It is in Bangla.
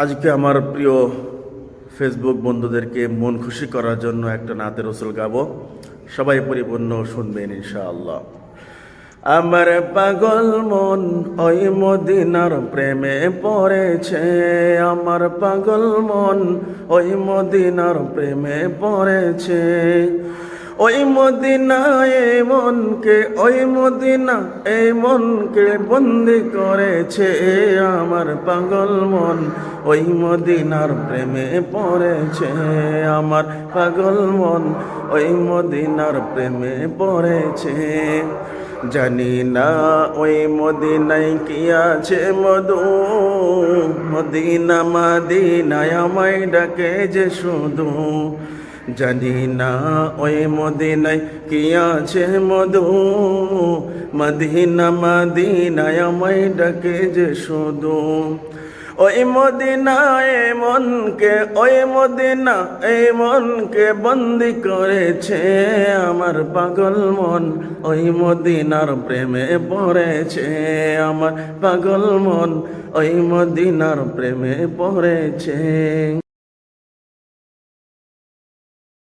আজকে আমার প্রিয় ফেসবুক বন্ধুদেরকে মন খুশি করার জন্য একটা নাতে রসুল গাবো। সবাই পরিপূর্ণ শুনবেন ইনশাআল্লাহ। আমার পাগল মন ওই মদিনার প্রেমে পড়েছে, আমার পাগল মন ওই মদিনার প্রেমে পড়েছে। ওই মদিনা এই মনকে, ওই মদিনা এই মনকে বন্দি করেছে। আমার পাগল মন ওই মদিনার প্রেমে পড়েছে, আমার পাগল মন ওই মদিনার প্রেমে পড়েছে। জানি না ওই মদিনায় কি আছে মধু, মদিনা মদিনায় আমায় ডাকে যে শুধু। জানি না ওই মদিনায় কি আছে মধু, মদিনা মদিনায় আমায় ডাকে যে শুধু। ওই মদিনা এই মনকে, ওই মদিনা এই মনকে বন্দি করেছে। আমার পাগল মন ওই মদিনার প্রেমে পড়েছে, আমার পাগল মন ওই মদিনার প্রেমে পড়েছে।